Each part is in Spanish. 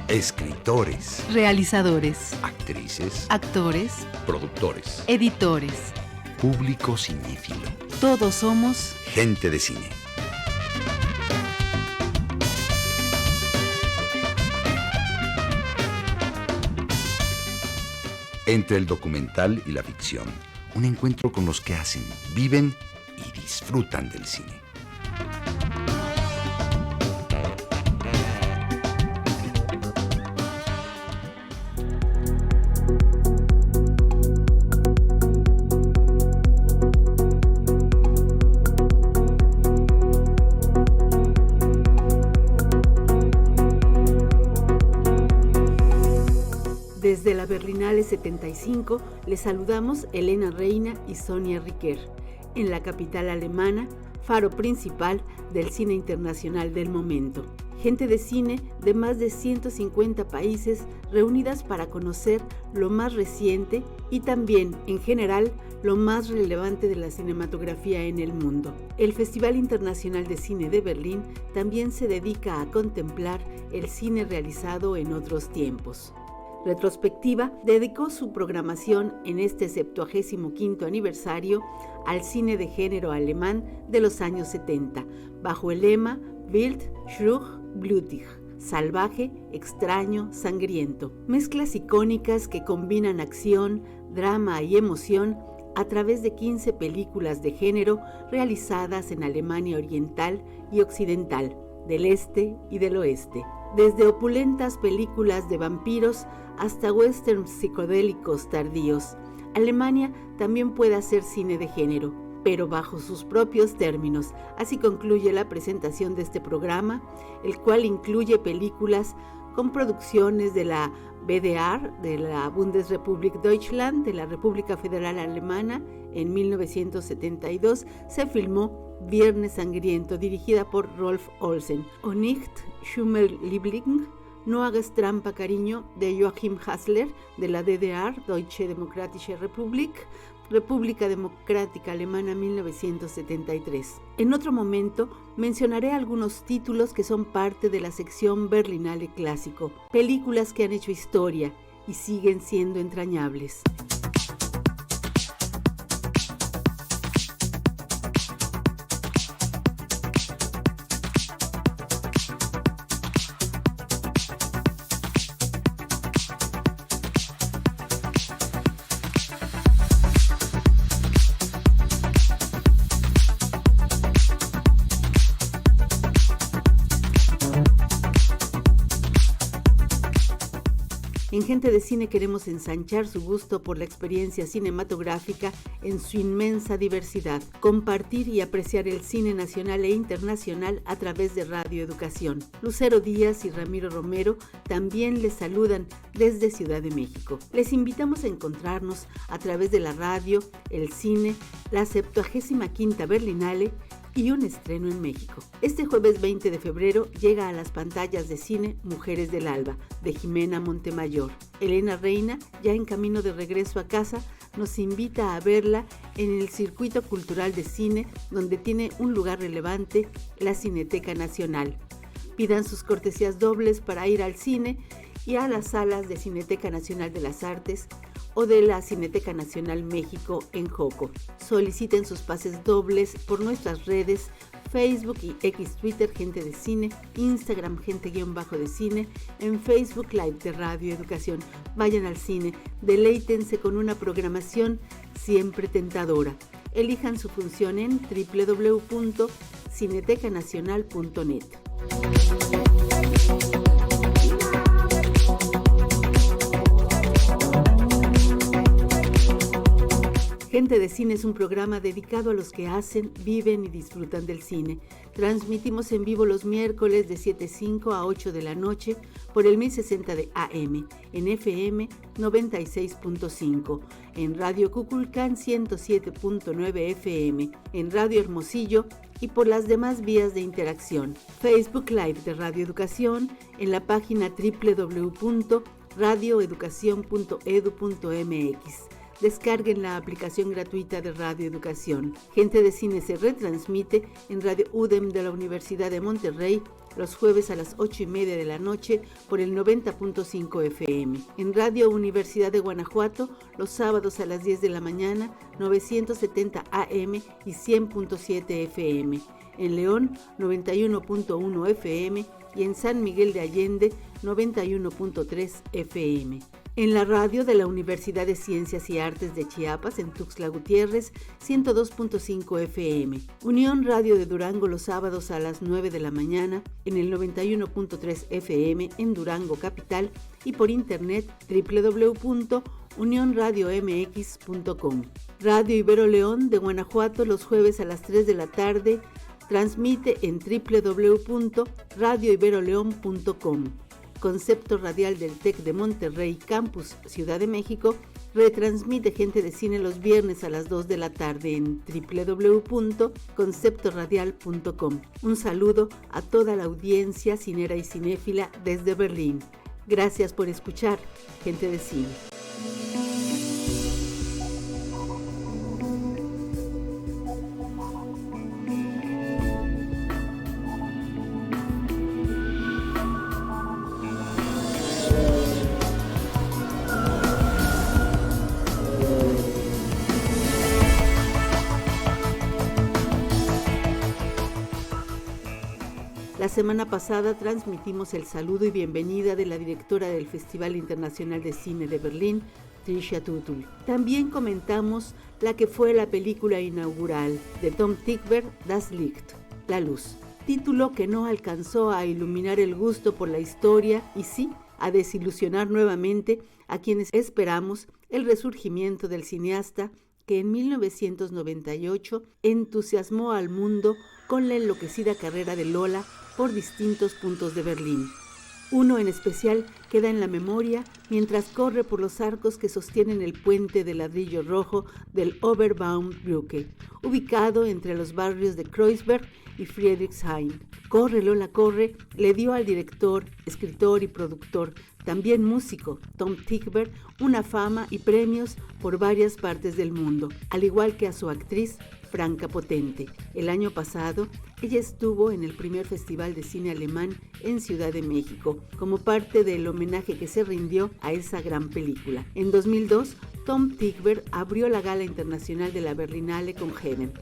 Escritores, realizadores, actrices, actores, productores, editores. público cinéfilo. Todos somos Gente de cine. Entre el documental y la ficción, un encuentro con los que hacen, viven y disfrutan del cine. Desde la Berlinale 75 les saludamos Elena Reina y Sonia Riquer. En la capital alemana, faro principal del cine internacional del momento. Gente de cine de más de 150 países reunidas para conocer lo más reciente y también, en general, lo más relevante de la cinematografía en el mundo. El Festival Internacional de Cine de Berlín también se dedica a contemplar el cine realizado en otros tiempos. Retrospectiva dedicó su programación en este 75º aniversario al cine de género alemán de los años 70, bajo el lema Wild, Schrulch, Blutig, salvaje, extraño, sangriento. Mezclas icónicas que combinan acción, drama y emoción a través de 15 películas de género realizadas en Alemania Oriental y Occidental, del este y del oeste. Desde opulentas películas de vampiros hasta westerns psicodélicos tardíos, Alemania también puede hacer cine de género, pero bajo sus propios términos. Así concluye la presentación de este programa, el cual incluye películas con producciones de la BDR, de la Bundesrepublik Deutschland, de la República Federal Alemana. En 1972 se filmó Viernes Sangriento, dirigida por Rolf Olsen, O nicht Schummelliebling, No hagas trampa, cariño, de Joachim Hasler, de la DDR, Deutsche Demokratische Republik, República Democrática Alemana, 1973. En otro momento mencionaré algunos títulos que son parte de la sección Berlinale Clásico, películas que han hecho historia y siguen siendo entrañables. En Gente de Cine queremos ensanchar su gusto por la experiencia cinematográfica en su inmensa diversidad, compartir y apreciar el cine nacional e internacional a través de Radio Educación. Lucero Díaz y Ramiro Romero también les saludan desde Ciudad de México. Les invitamos a encontrarnos a través de la radio, el cine, la 75ª Berlinale y un estreno en México. Este jueves 20 de febrero llega a las pantallas de cine Mujeres del Alba, de Jimena Montemayor. Elena Reina, ya en camino de regreso a casa, nos invita a verla en el Circuito Cultural de Cine, donde tiene un lugar relevante la Cineteca Nacional. Pidan sus cortesías dobles para ir al cine y a las salas de Cineteca Nacional de las Artes o de la Cineteca Nacional México en Joco. Soliciten sus pases dobles por nuestras redes Facebook y X Twitter Gente de Cine, Instagram Gente-de Cine, en Facebook Live de Radio Educación. Vayan al cine, deleítense con una programación siempre tentadora. Elijan su función en www.cinetecanacional.net. Gente de Cine es un programa dedicado a los que hacen, viven y disfrutan del cine. Transmitimos en vivo los miércoles de 7:05 a 8 de la noche por el 1060 de AM, en FM 96.5, en Radio Cuculcán 107.9 FM, en Radio Hermosillo y por las demás vías de interacción. Facebook Live de Radio Educación, en la página www.radioeducacion.edu.mx. descarguen la aplicación gratuita de Radio Educación. Gente de Cine se retransmite en Radio UDEM de la Universidad de Monterrey los jueves a las 8:30 de la noche por el 90.5 FM. En Radio Universidad de Guanajuato los sábados a las 10 de la mañana, 970 AM y 100.7 FM. En León, 91.1 FM y en San Miguel de Allende, 91.3 FM. En la radio de la Universidad de Ciencias y Artes de Chiapas, en Tuxtla Gutiérrez, 102.5 FM. Unión Radio de Durango los sábados a las 9 de la mañana, en el 91.3 FM en Durango Capital y por internet www.unionradiomx.com. Radio Ibero León de Guanajuato los jueves a las 3 de la tarde, transmite en www.radioiberoleon.com. Concepto Radial del TEC de Monterrey, Campus Ciudad de México, retransmite Gente de Cine los viernes a las 2 de la tarde en www.conceptoradial.com. Un saludo a toda la audiencia cinera y cinéfila desde Berlín. Gracias por escuchar Gente de Cine. La semana pasada transmitimos el saludo y bienvenida de la directora del Festival Internacional de Cine de Berlín, Trisha Tuttle. También comentamos la que fue la película inaugural de Tom Tykwer, Das Licht, La Luz, título que no alcanzó a iluminar el gusto por la historia y sí a desilusionar nuevamente a quienes esperamos el resurgimiento del cineasta que en 1998 entusiasmó al mundo con la enloquecida carrera de Lola por distintos puntos de Berlín. Uno en especial queda en la memoria mientras corre por los arcos que sostienen el puente de ladrillo rojo del Oberbaumbrücke, ubicado entre los barrios de Kreuzberg y Friedrichshain. Corre, Lola, corre, le dio al director, escritor y productor, también músico, Tom Tykwer, una fama y premios por varias partes del mundo, al igual que a su actriz, Franka Potente. El año pasado, ella estuvo en el primer Festival de Cine Alemán en Ciudad de México, como parte del homenaje que se rindió a esa gran película. En 2002, Tom Tykwer abrió la Gala Internacional de la Berlinale con Heaven.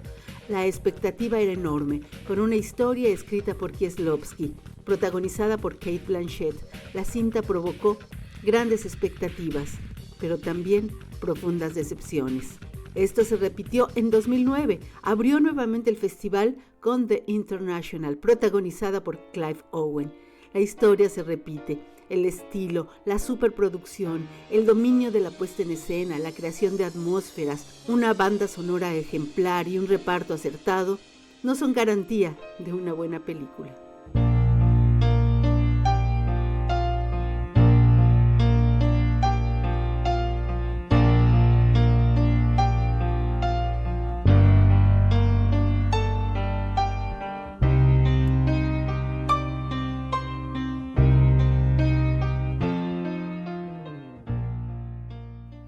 La expectativa era enorme, con una historia escrita por Kieslowski, protagonizada por Cate Blanchett. La cinta provocó grandes expectativas, pero también profundas decepciones. Esto se repitió en 2009. Abrió nuevamente el festival con The International, protagonizada por Clive Owen. La historia se repite. El estilo, la superproducción, el dominio de la puesta en escena, la creación de atmósferas, una banda sonora ejemplar y un reparto acertado no son garantía de una buena película.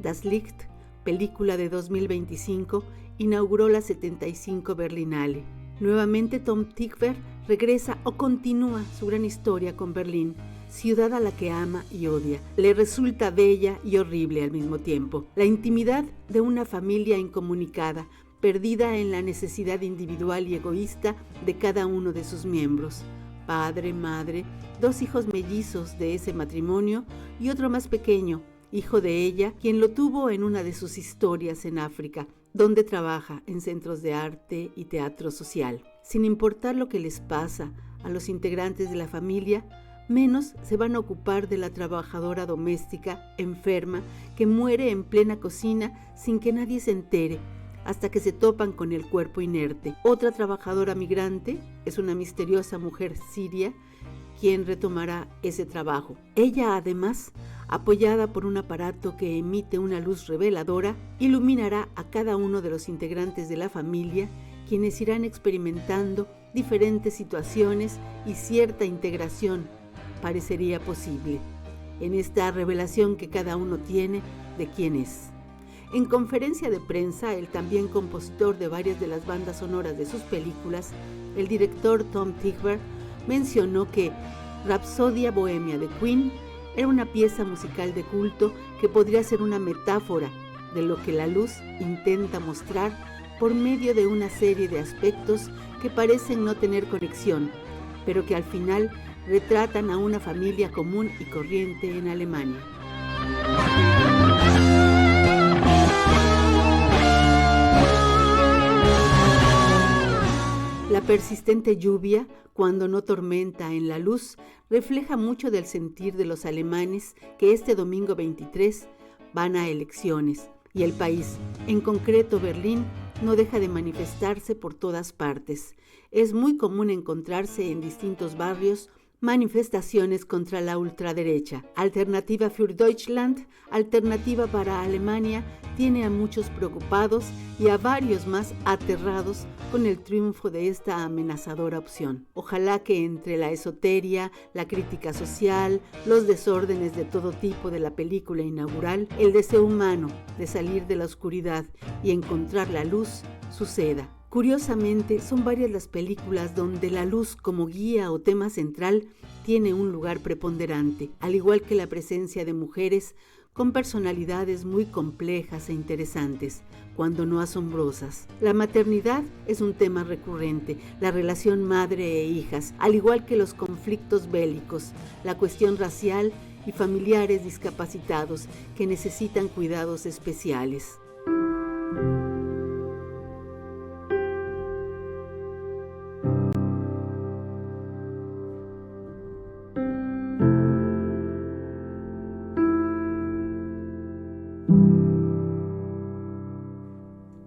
Das Licht, película de 2025, inauguró la 75 Berlinale. Nuevamente Tom Tykwer regresa o continúa su gran historia con Berlín, ciudad a la que ama y odia. Le resulta bella y horrible al mismo tiempo. La intimidad de una familia incomunicada, perdida en la necesidad individual y egoísta de cada uno de sus miembros. Padre, madre, 2 hijos mellizos de ese matrimonio y otro más pequeño, hijo de ella, quien lo tuvo en una de sus historias en África, donde trabaja en centros de arte y teatro social. Sin importar lo que les pasa a los integrantes de la familia, menos se van a ocupar de la trabajadora doméstica enferma que muere en plena cocina sin que nadie se entere, hasta que se topan con el cuerpo inerte. Otra trabajadora migrante es una misteriosa mujer siria quien retomará ese trabajo. Ella, además, apoyada por un aparato que emite una luz reveladora, iluminará a cada uno de los integrantes de la familia, quienes irán experimentando diferentes situaciones y cierta integración parecería posible en esta revelación que cada uno tiene de quién es. En conferencia de prensa, el también compositor de varias de las bandas sonoras de sus películas, el director Tom Tykwer, mencionó que Rapsodia Bohemia de Queen era una pieza musical de culto que podría ser una metáfora de lo que la luz intenta mostrar por medio de una serie de aspectos que parecen no tener conexión, pero que al final retratan a una familia común y corriente en Alemania. La persistente lluvia, cuando no tormenta en la luz, refleja mucho del sentir de los alemanes que este domingo 23 van a elecciones, y el país, en concreto Berlín, no deja de manifestarse por todas partes. Es muy común encontrarse en distintos barrios manifestaciones contra la ultraderecha. Alternativa für Deutschland, Alternativa para Alemania, tiene a muchos preocupados y a varios más aterrados con el triunfo de esta amenazadora opción. Ojalá que entre la esoteria, la crítica social, los desórdenes de todo tipo de la película inaugural, el deseo humano de salir de la oscuridad y encontrar la luz suceda. Curiosamente, son varias las películas donde la luz como guía o tema central tiene un lugar preponderante, al igual que la presencia de mujeres con personalidades muy complejas e interesantes, cuando no asombrosas. La maternidad es un tema recurrente, la relación madre e hijas, al igual que los conflictos bélicos, la cuestión racial y familiares discapacitados que necesitan cuidados especiales.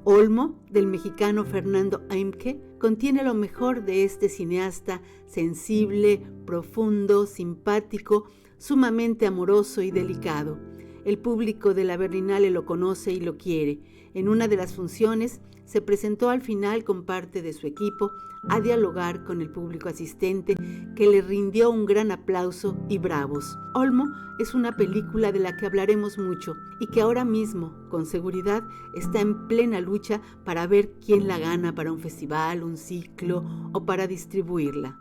Olmo, del mexicano Fernando Heimke, contiene lo mejor de este cineasta sensible, profundo, simpático, sumamente amoroso y delicado. El público de la Berlinale lo conoce y lo quiere. En una de las funciones se presentó al final con parte de su equipo a dialogar con el público asistente, que le rindió un gran aplauso y bravos. Olmo es una película de la que hablaremos mucho y que ahora mismo, con seguridad, está en plena lucha para ver quién la gana para un festival, un ciclo o para distribuirla.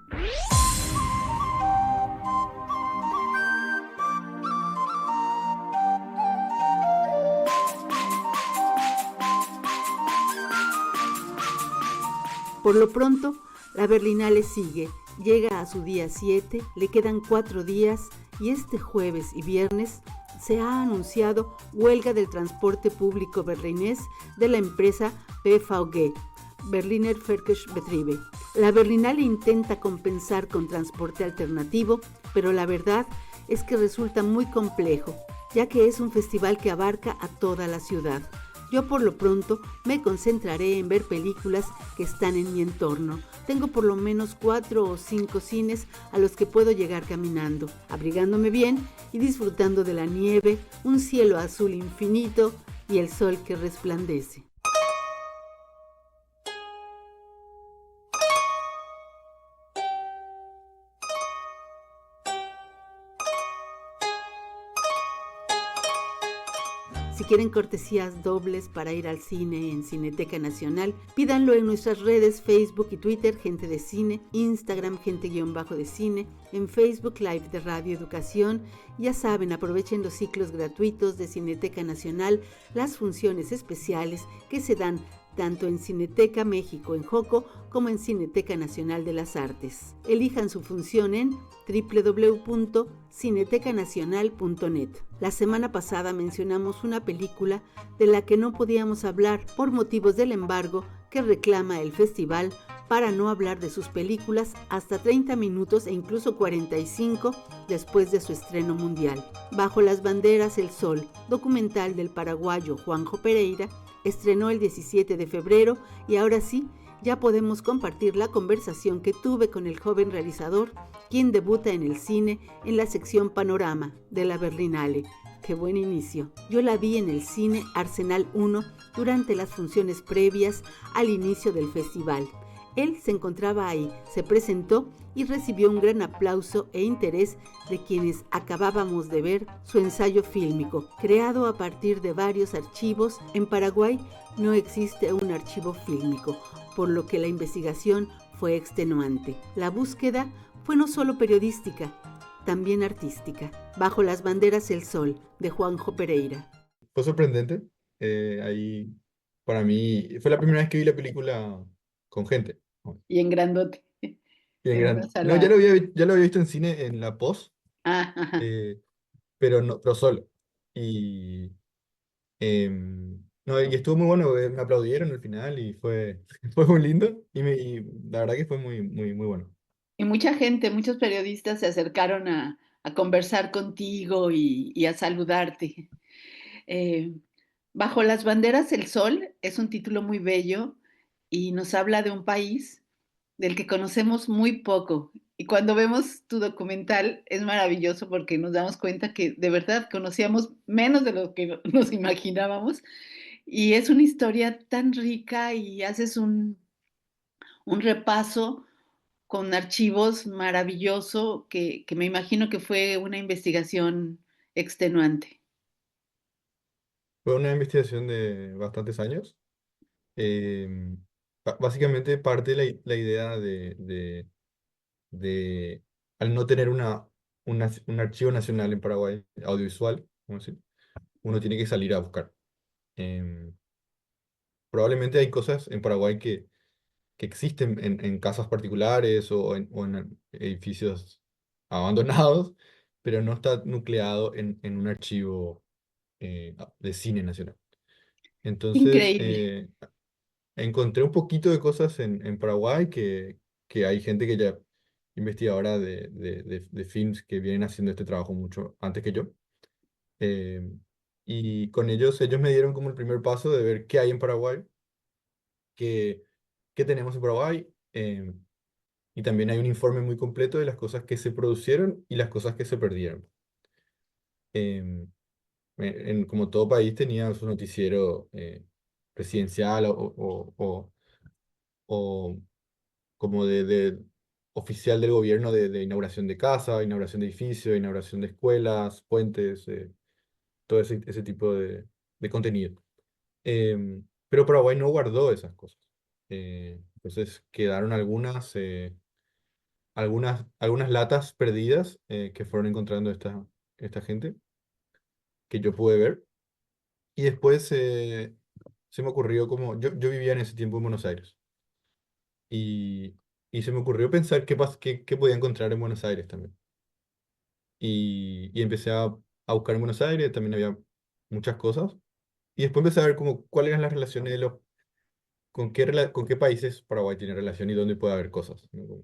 Por lo pronto, la Berlinale sigue, llega a su día 7, le quedan 4 días y este jueves y viernes se ha anunciado huelga del transporte público berlinés de la empresa BVG, Berliner Verkehrsbetriebe. La Berlinale intenta compensar con transporte alternativo, pero la verdad es que resulta muy complejo, ya que es un festival que abarca a toda la ciudad. Yo por lo pronto me concentraré en ver películas que están en mi entorno. Tengo por lo menos 4 o 5 cines a los que puedo llegar caminando, abrigándome bien y disfrutando de la nieve, un cielo azul infinito y el sol que resplandece. Si quieren cortesías dobles para ir al cine en Cineteca Nacional, pídanlo en nuestras redes Facebook y Twitter, Gente de Cine, Instagram, Gente-de Cine, en Facebook Live de Radio Educación. Ya saben, aprovechen los ciclos gratuitos de Cineteca Nacional, las funciones especiales que se dan tanto en Cineteca México en Joco como en Cineteca Nacional de las Artes. Elijan su función en www.cinetecanacional.net. La semana pasada mencionamos una película de la que no podíamos hablar por motivos del embargo que reclama el festival para no hablar de sus películas hasta 30 minutos e incluso 45 después de su estreno mundial. Bajo las banderas El Sol, documental del paraguayo Juanjo Pereira, estrenó el 17 de febrero y ahora sí, ya podemos compartir la conversación que tuve con el joven realizador, quien debuta en el cine en la sección Panorama de la Berlinale. ¡Qué buen inicio! Yo la vi en el cine Arsenal 1 durante las funciones previas al inicio del festival. Él se encontraba ahí, se presentó y recibió un gran aplauso e interés de quienes acabábamos de ver su ensayo fílmico. Creado a partir de varios archivos, en Paraguay no existe un archivo fílmico, por lo que la investigación fue extenuante. La búsqueda fue no solo periodística, también artística. Bajo las banderas El Sol, de Juanjo Pereira. Fue sorprendente. Ahí, para mí, fue la primera vez que vi la película con gente. ¿No? Y en grandote, Y en en una No, sala. ya lo había visto en cine en la post, Ah, ajá. eh, pero no, pero solo. Y, no, y estuvo muy bueno, me aplaudieron al final y fue, fue muy lindo. Y la verdad que fue muy, muy, muy bueno. Y mucha gente, muchos periodistas se acercaron a conversar contigo y a saludarte. Eh, Bajo las banderas el sol es un título muy bello y nos habla de un país del que conocemos muy poco. Y cuando vemos tu documental es maravilloso porque nos damos cuenta que de verdad conocíamos menos de lo que nos imaginábamos. Y es una historia tan rica y haces un repaso con archivos maravilloso que me imagino que fue una investigación extenuante. Fue una investigación de bastantes años. Em, Básicamente parte la idea de, al no tener un archivo nacional en Paraguay, audiovisual, vamos a decir, uno tiene que salir a buscar. Em, Probablemente hay cosas en Paraguay que existen en casas particulares o en edificios abandonados, pero no está nucleado en un archivo de cine nacional. Entonces, Increíble. encontré un poquito de cosas en Paraguay que hay gente que ya investigadora de films que vienen haciendo este trabajo mucho antes que yo. Eh, y con ellos me dieron como el primer paso de ver qué hay en Paraguay, qué, qué tenemos en Paraguay. Y también hay un informe muy completo de las cosas que se producieron y las cosas que se perdieron. Eh, Como todo país tenía su noticiero presidencial o como de oficial del gobierno de inauguración de casa, inauguración de edificio, inauguración de escuelas, puentes, todo ese tipo de contenido. Pero Paraguay no guardó esas cosas. Entonces quedaron algunas latas perdidas que fueron encontrando esta gente que yo pude ver. Y después se me ocurrió como, yo vivía en ese tiempo en Buenos Aires. Y, y se me ocurrió pensar qué podía encontrar en Buenos Aires también. Y empecé a buscar en Buenos Aires, también había muchas cosas. Y después empecé a ver como cuáles eran las relaciones con qué países Paraguay tiene relación y dónde puede haber cosas, ¿no?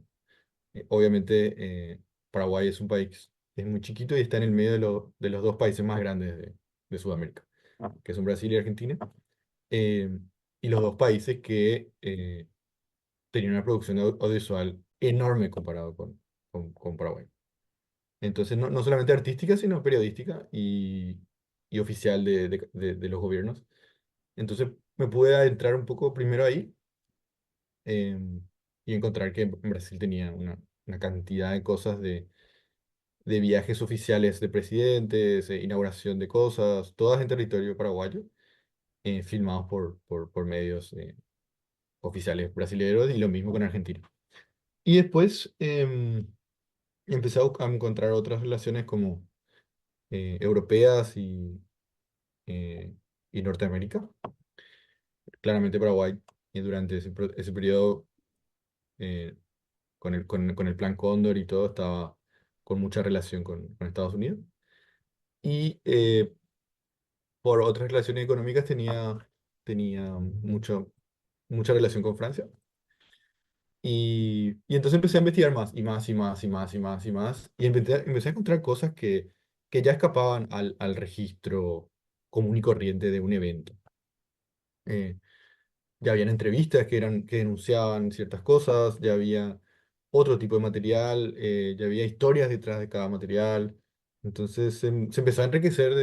Obviamente Paraguay es un país que es muy chiquito y está en el medio de los dos países más grandes de Sudamérica, que son Brasil y Argentina. eh, y los dos países que tenían una producción audiovisual enorme comparado con Paraguay. Entonces, no solamente artística, sino periodística y oficial de los gobiernos. Entonces, me pude adentrar un poco primero ahí y encontrar que en Brasil tenía una cantidad de cosas de viajes oficiales de presidentes, inauguración de cosas, todas en territorio paraguayo, filmados por medios oficiales brasileños y lo mismo con Argentina. Y después empecé a encontrar otras relaciones como europeas eh, y Norteamérica. Claramente Paraguay durante ese periodo eh, con el Plan Cóndor y todo estaba con mucha relación con Estados Unidos. Y por otras relaciones económicas tenía mucha relación con Francia. Y entonces empecé a investigar más y más y más y más y más y más. Y empecé a encontrar cosas que ya escapaban al registro común y corriente de un evento. Eh, ya habían entrevistas que denunciaban ciertas cosas, ya había otro tipo de material, ya había historias detrás de cada material. Entonces se empezó a enriquecer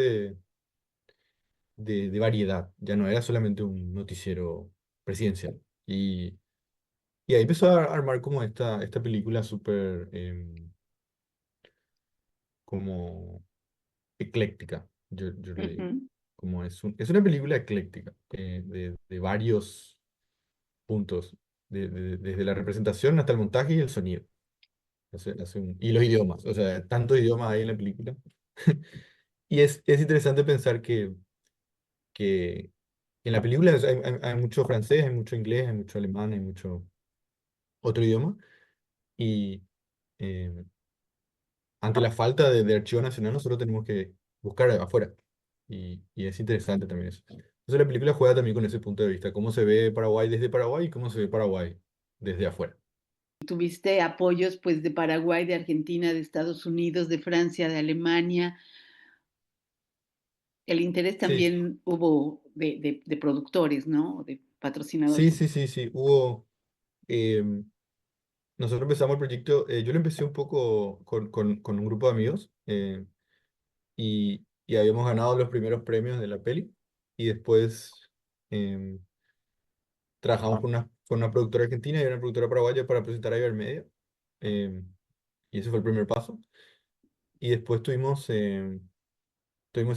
de variedad, ya no era solamente un noticiero presidencial. Y ahí empezó a armar como esta película súper como ecléctica, yo le digo. Ujú, Como es una película ecléctica, de varios puntos, desde la representación hasta el montaje y el sonido. Y los idiomas, o sea, tantos idiomas hay en la película. Y es interesante pensar que en la película hay mucho francés, hay mucho inglés, hay mucho alemán, hay mucho otro idioma. Y eh, ante la falta de archivo nacional, nosotros tenemos que buscar afuera. Y es interesante también eso. Entonces la película juega también con ese punto de vista, cómo se ve Paraguay desde Paraguay y cómo se ve Paraguay desde afuera. tuviste apoyos pues de Paraguay, de Argentina, de Estados Unidos, de Francia, de Alemania. El interés Sí, también hubo de productores, ¿no? De sí, patrocinadores. sí, sí, sí. Em, nosotros empezamos el proyecto, yo lo empecé un poco con un grupo de amigos y habíamos ganado los primeros premios de la peli y después em, trabajamos con una productora argentina y una productora paraguaya para presentar a Ibermedia. em, y ese fue el primer paso. Y después tuvimos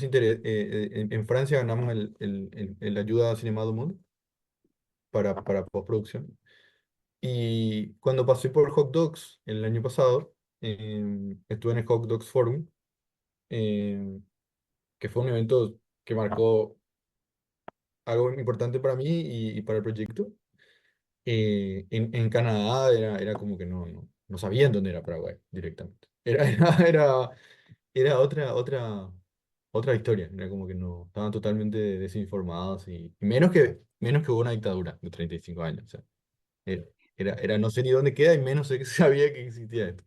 interés, en Francia ganamos el ayuda a Cinema du Monde para postproducción. Y cuando pasé por Hot Dogs el año pasado, estuve en el Hot Dogs Forum, em, que fue un evento que marcó algo importante para mí y para el proyecto. En Canadá era como que no sabían dónde era Paraguay directamente. Era otra historia. Era como que no, estaban totalmente desinformados y menos que hubo una dictadura de 35 años. O sea, era, era no sé ni dónde queda y menos sé que sabía que existía esto.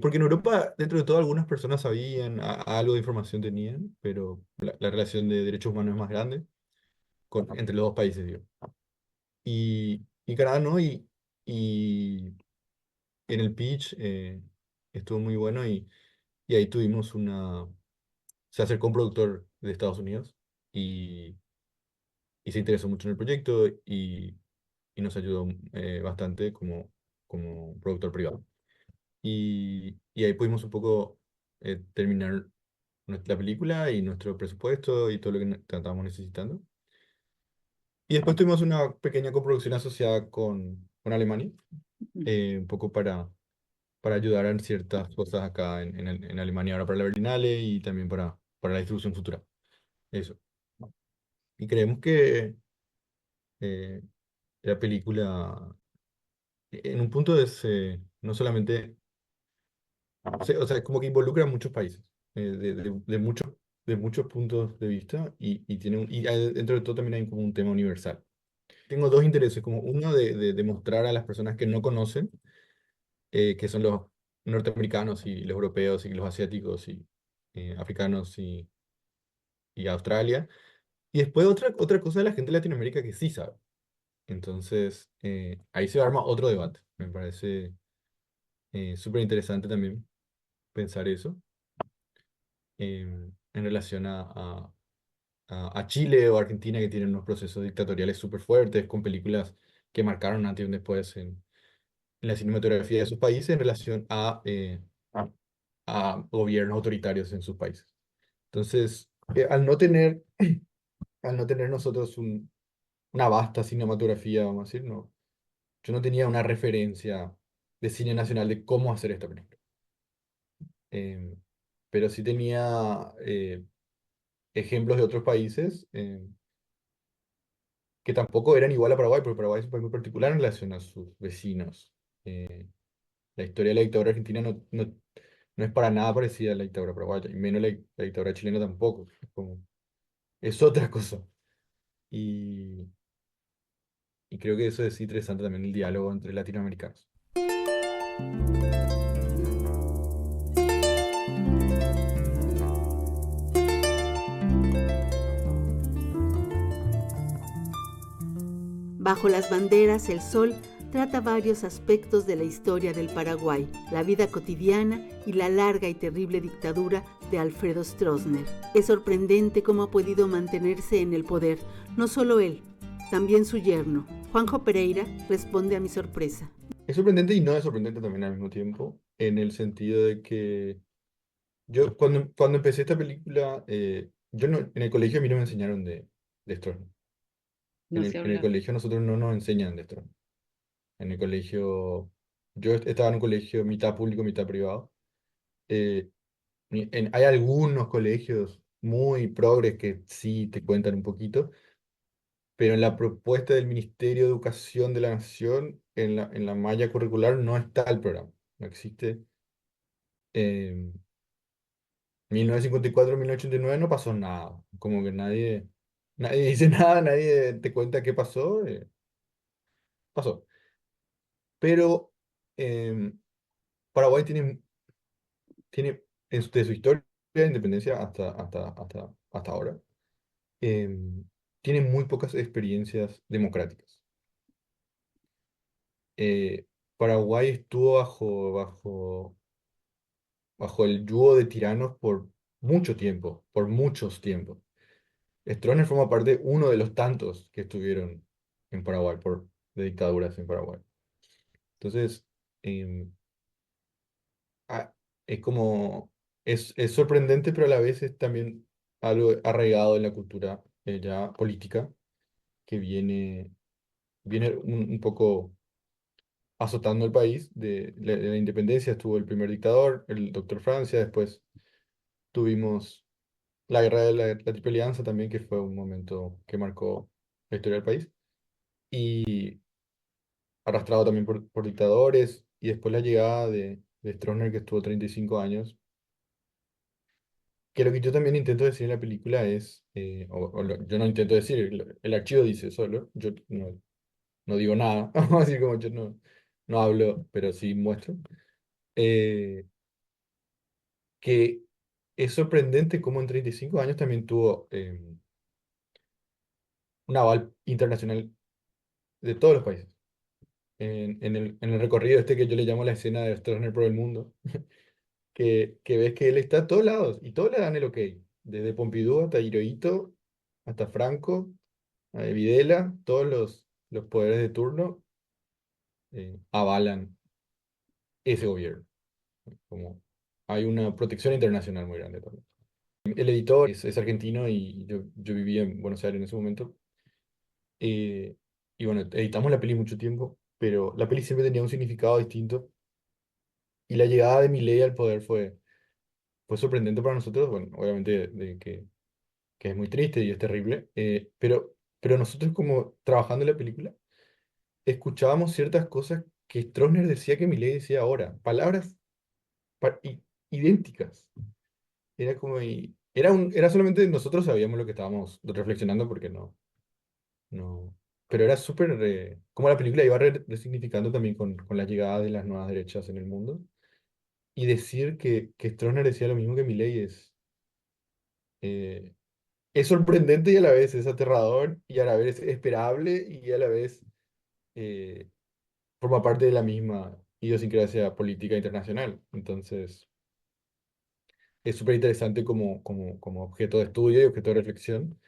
Porque en Europa, dentro de todo, algunas personas sabían, algo de información tenían, pero la relación de derechos humanos es más grande entre los dos países, digo. Y Canadá no, y en el pitch estuvo muy bueno y ahí tuvimos se acercó un productor de Estados Unidos y, y se interesó mucho en el proyecto y nos ayudó bastante como productor privado. Y ahí pudimos un poco terminar la película y nuestro presupuesto y todo lo que estábamos necesitando. Y después tuvimos una pequeña coproducción asociada con Alemania, un poco para ayudar en ciertas cosas acá en Alemania, ahora para la Berlinale y también para la distribución futura. Eso. Y creemos que eh, la película, en un punto es no solamente, o sea, como que involucra a muchos países, de muchos puntos de vista dentro de todo también hay como un tema universal. Tengo dos intereses, como uno de mostrar a las personas que no conocen, que son los norteamericanos y los europeos y los asiáticos y africanos y Australia. Y después otra cosa de la gente de Latinoamérica que sí sabe. Entonces, ahí se arma otro debate. Me parece súper interesante también pensar eso en relación a Chile o Argentina, que tienen unos procesos dictatoriales súper fuertes, con películas que marcaron antes y un después en la cinematografía de esos países en relación a gobiernos autoritarios en sus países. Entonces, al no tener nosotros una vasta cinematografía, vamos a decir, no, yo no tenía una referencia de cine nacional de cómo hacer esta película. Em, pero sí tenía ejemplos de otros países que tampoco eran igual a Paraguay, porque Paraguay es un país muy particular en relación a sus vecinos. Eh, la historia de la dictadura argentina no es para nada parecida a la dictadura paraguaya, y menos la dictadura chilena tampoco. Es otra cosa. Y, y creo que eso es interesante también, el diálogo entre latinoamericanos. Bajo las banderas, el sol trata varios aspectos de la historia del Paraguay, la vida cotidiana y la larga y terrible dictadura de Alfredo Stroessner. Es sorprendente cómo ha podido mantenerse en el poder, no solo él, también su yerno, Juanjo Pereira responde a mi sorpresa. Es sorprendente y no es sorprendente también al mismo tiempo, en el sentido de que yo cuando empecé esta película, yo no, en el colegio a mí no me enseñaron de Stroessner. No sé En el hablar. colegio a nosotros no nos enseñan de Stroessner. En el colegio, yo estaba en un colegio mitad público, mitad privado. Eh, hay algunos colegios muy progres que sí te cuentan un poquito, pero en la propuesta del Ministerio de Educación de la Nación, en la malla curricular, no está el programa. No existe. En 1954, 1989 no pasó nada. Como que nadie dice nada, nadie te cuenta qué pasó. Pasó. Pero em, Paraguay tiene de su historia de independencia hasta ahora, em, tiene muy pocas experiencias democráticas. Eh, Paraguay estuvo bajo el yugo de tiranos por mucho tiempo, por muchos tiempos. Stroessner forma parte de uno de los tantos que estuvieron en Paraguay, de dictaduras en Paraguay. Entonces, em, ah, es como, es sorprendente, pero a la vez es también algo arraigado en la cultura ya política, que viene un poco azotando el país. De la independencia estuvo el primer dictador, el doctor Francia, después tuvimos la guerra de la Triple Alianza también, que fue un momento que marcó la historia del país, y arrastrado también por dictadores, y después la llegada de Stroessner, que estuvo 35 años. Que lo que yo también intento decir en la película es, yo no intento decir, el archivo dice solo, yo no digo nada, así como yo no hablo, pero sí muestro, eh, que es sorprendente cómo en 35 años también tuvo un aval internacional de todos los países. En el recorrido este que yo le llamo la escena de Stroessner por el mundo, que ves que él está a todos lados y todos le dan el ok, desde Pompidou hasta Hirohito, hasta Franco, Videla, todos los poderes de turno avalan ese gobierno. Como hay una protección internacional muy grande también. El editor es argentino y yo vivía en Buenos Aires en ese momento. eh, y bueno, editamos la peli mucho tiempo, pero la peli siempre tenía un significado distinto. Y la llegada de Milei al poder fue sorprendente para nosotros. Bueno, obviamente que es muy triste y es terrible, pero nosotros como trabajando en la película, escuchábamos ciertas cosas que Stroessner decía que Milei decía ahora, palabras idénticas. Era como, era solamente nosotros sabíamos lo que estábamos reflexionando porque no, pero era súper, como la película iba resignificando también con la llegada de las nuevas derechas en el mundo. Y decir que Stroessner decía lo mismo que Milei eh, es sorprendente y a la vez es aterrador y a la vez es esperable y a la vez eh, forma parte de la misma idiosincrasia política internacional. Entonces, es súper interesante como objeto de estudio y objeto de reflexión,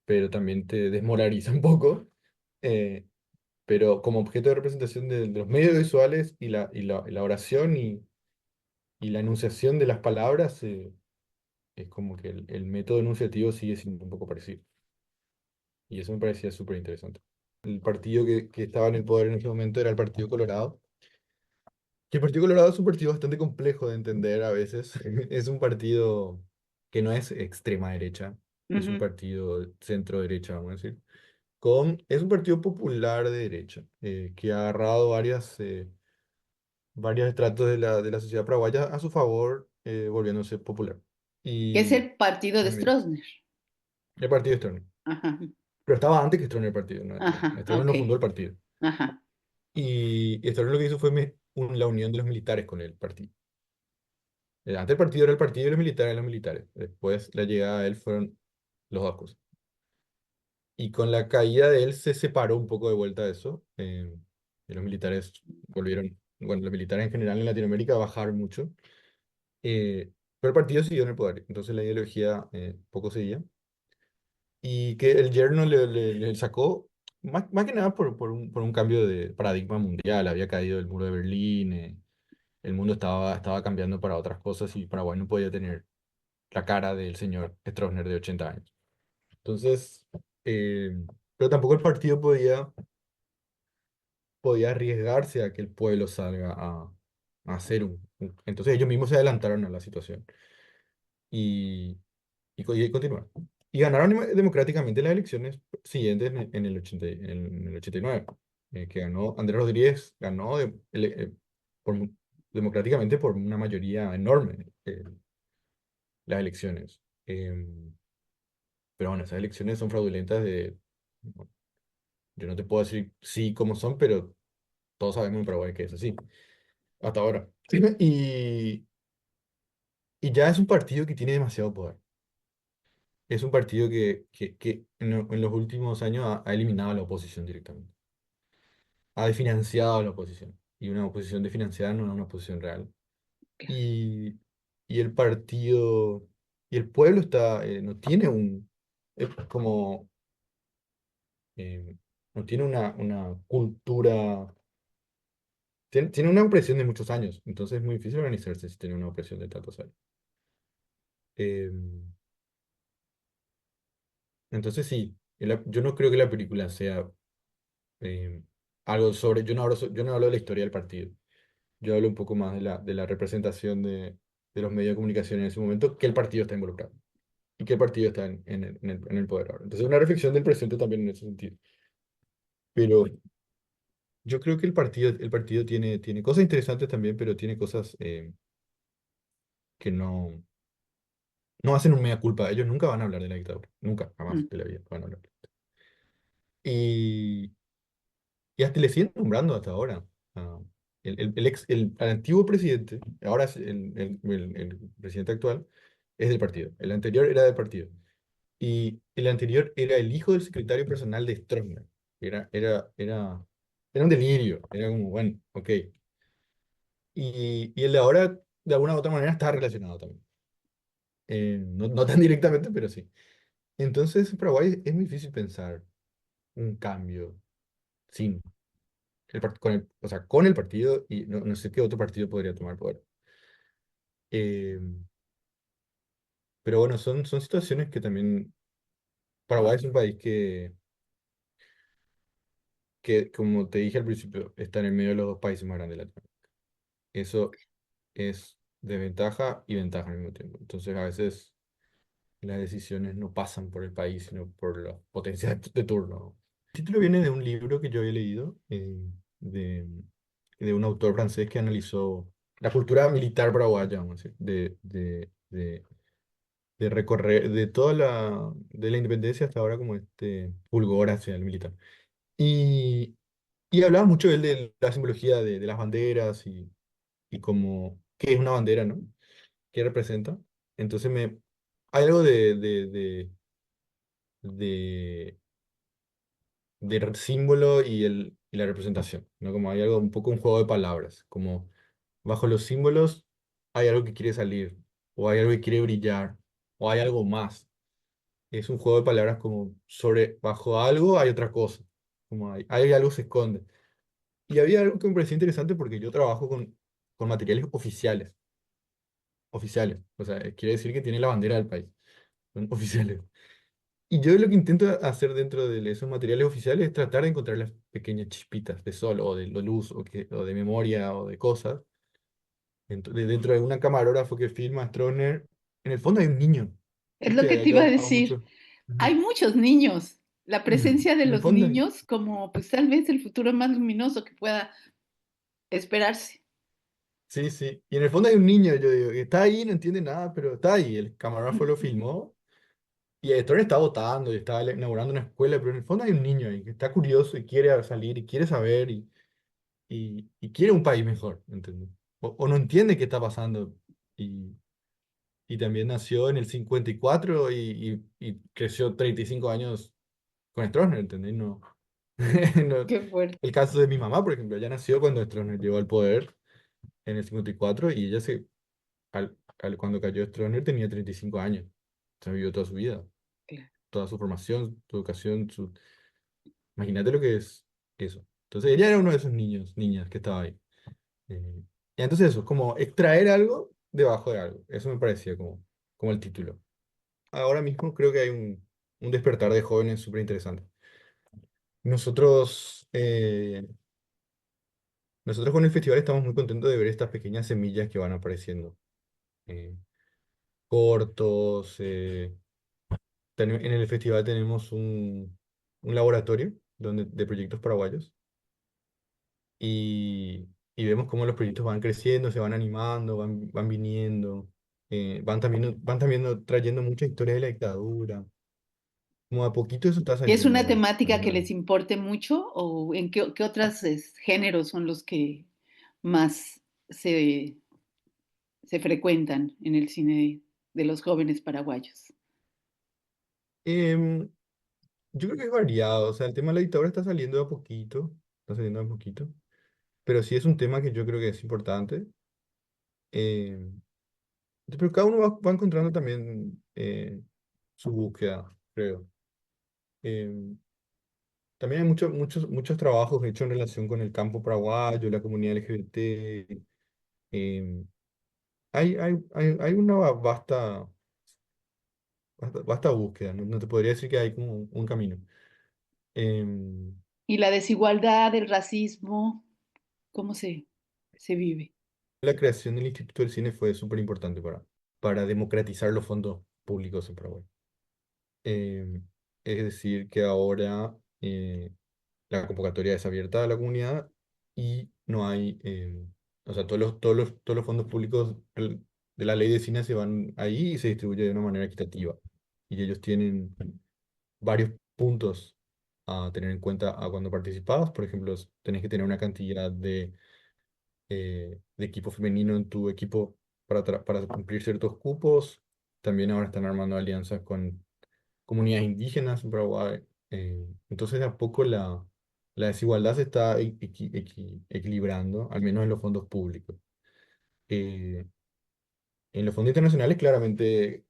pero también te desmoraliza un poco. eh, pero como objeto de representación de los medios visuales y la oración y la enunciación de las palabras, es como que el método enunciativo sigue siendo un poco parecido. Y eso me parecía súper interesante. El partido que estaba en el poder en ese momento era el Partido Colorado. Que el Partido Colorado es un partido bastante complejo de entender a veces. Es un partido que no es extrema derecha, es un Ujú. partido centro derecha, vamos a decir. Es un partido popular de derecha, que ha agarrado varios estratos de la sociedad paraguaya a su favor, volviéndose popular. Que es Y el partido de también Stroessner. el partido Stroessner. Ajá, Pero estaba antes que Stroessner el partido, ajá, Stroessner ok. no fundó el partido. Ajá. Y Stroessner lo que hizo fue la unión de los militares con el partido. Antes el partido era el partido y los militares eran los militares. Después la llegada de él fueron los dos cosas. Y con la caída de él se separó un poco de vuelta de eso. Y los militares volvieron, bueno, los militares en general en Latinoamérica bajaron mucho. Pero el partido siguió en el poder. Entonces la ideología poco seguía. Y que el yerno le sacó, más que nada por un cambio de paradigma mundial. Había caído el muro de Berlín, el mundo estaba cambiando para otras cosas y Paraguay no podía tener la cara del señor Stroessner de 80 años. Entonces, eh, pero tampoco el partido podía arriesgarse a que el pueblo salga a hacer Entonces ellos mismos se adelantaron a la situación y, y continuaron. Y ganaron democráticamente las elecciones siguientes en el 80 en el 89, que ganó Andrés Rodríguez, ganó por democráticamente por una mayoría enorme las elecciones. Pero bueno, esas elecciones son fraudulentas yo no te puedo decir sí cómo son, pero todos sabemos en Paraguay que es así, hasta ahora. Sí, y ya es un partido que tiene demasiado poder. Es un partido que en los últimos años ha eliminado a la oposición directamente. Ha desfinanciado a la oposición. Y una oposición desfinanciada no es una oposición real. claro. Y, y el partido, y el pueblo no tiene como, no tiene una cultura, tiene una opresión de muchos años. Entonces es muy difícil organizarse si tiene una opresión de tantos años. Eh, entonces sí, yo no creo que la película sea eh, algo sobre, yo no hablo de la historia del partido, yo hablo un poco más de la representación de los medios de comunicación en ese momento, que el partido está involucrado y que el partido está en el poder ahora. Entonces una reflexión del presente también en ese sentido. Pero yo creo que el partido tiene cosas interesantes también, pero tiene cosas que no hacen un mea culpa. Ellos nunca van a hablar de la dictadura, nunca, jamás Mm, de la vida van a hablar. Y, y hasta le siguen nombrando hasta ahora. Ah, el antiguo presidente, ahora es el presidente actual, es del partido. El anterior era del partido. Y el anterior era el hijo del secretario personal de Stroessner. Era un delirio. Era como, bueno, ok. Y el de ahora, de alguna u otra manera, está relacionado también. No tan directamente, pero sí. Entonces, en Paraguay es muy difícil pensar un cambio sin o sea, con el partido y no sé qué otro partido podría tomar poder. Eh, pero bueno, son situaciones que también Paraguay es un país que, como te dije al principio, está en el medio de los dos países más grandes de Latinoamérica. Eso es desventaja y ventaja al mismo tiempo. Entonces, a veces las decisiones no pasan por el país, sino por las potencias de turno. El título viene de un libro que yo había leído de, de un autor francés que analizó la cultura militar paraguaya, vamos a decir, de recorrer de la independencia hasta ahora como este fulgor hacia el militar. Y, y hablaba mucho él de la simbología de las banderas y como qué es una bandera, ¿no? ¿Qué representa? Entonces hay algo de, del símbolo y la representación, ¿no? Como hay algo, un poco un juego de palabras, como bajo los símbolos hay algo que quiere salir, o hay algo que quiere brillar, o hay algo más. Es un juego de palabras como bajo algo hay otra cosa, como hay algo que se esconde. Y había algo que me parecía interesante porque yo trabajo con materiales oficiales, o sea, quiere decir que tiene la bandera del país, son oficiales. Y yo lo que intento hacer dentro de esos materiales oficiales es tratar de encontrar las pequeñas chispitas de sol o de luz o de memoria o de cosas. Dentro de una camarógrafo que filma a Stroessner, en el fondo hay un niño. es lo que ¿Viste? te iba a Yo hago decir. mucho. Ujú. Hay muchos niños. La presencia de En el los fondo, niños como pues tal vez el futuro más luminoso que pueda esperarse. sí, sí. Y en el fondo hay un niño, yo digo, que está ahí, no entiende nada, pero está ahí. El camarógrafo lo filmó y Stroessner está votando y está inaugurando una escuela, pero en el fondo hay un niño ahí que está curioso y quiere salir y quiere saber y quiere un país mejor, ¿entendés? O no entiende qué está pasando y, y también nació en el 54 y creció 35 años con Stroessner, ¿entendés? No, Qué fuerte. el caso de mi mamá, por ejemplo, ella nació cuando Stroessner llegó al poder en el 54 y ella cuando cayó Stroessner tenía 35 años, o sea, vivió toda su vida, Claro. toda su formación, su educación, Imagínate lo que es eso. Entonces ella era uno de esos niños, niñas que estaba ahí. Y entonces eso, como extraer algo debajo de algo. Eso me parecía como el título. Ahora mismo creo que hay un despertar de jóvenes súper interesante. Nosotros, nosotros con el festival estamos muy contentos de ver estas pequeñas semillas que van apareciendo. Eh, cortos. En el festival tenemos un laboratorio de proyectos paraguayos y vemos cómo los proyectos van creciendo, se van animando, van viniendo, van también trayendo muchas historias de la dictadura. Como a poquito eso está ¿Y es saliendo una ahora. temática que les importe mucho o en qué otros géneros son los que más se, se frecuentan en el cine de los jóvenes paraguayos? Em, yo creo que es variado, o sea, el tema de la dictadura está saliendo de a poquito, pero sí es un tema que yo creo que es importante. em, pero cada uno va encontrando también su búsqueda, creo. Em, También hay muchos trabajos hechos en relación con el campo paraguayo, la comunidad LGBT. em, hay una vasta búsqueda, no te podría decir que hay como un camino. Em, Y la desigualdad, el racismo, ¿cómo se vive? la creación del Instituto del Cine fue súper importante para democratizar los fondos públicos en Paraguay. Em, es decir, que ahora la convocatoria es abierta a la comunidad y no hay, o sea, todos los fondos públicos de la ley de cine se van ahí y se distribuye de una manera equitativa. Y ellos tienen varios puntos a tener en cuenta a cuando participas. Por ejemplo, tenés que tener una cantidad de equipo femenino en tu equipo para cumplir ciertos cupos. También ahora están armando alianzas con comunidades indígenas en Paraguay. Entonces, de a poco la desigualdad se está equilibrando, al menos en los fondos públicos. Eh, en los fondos internacionales, claramente,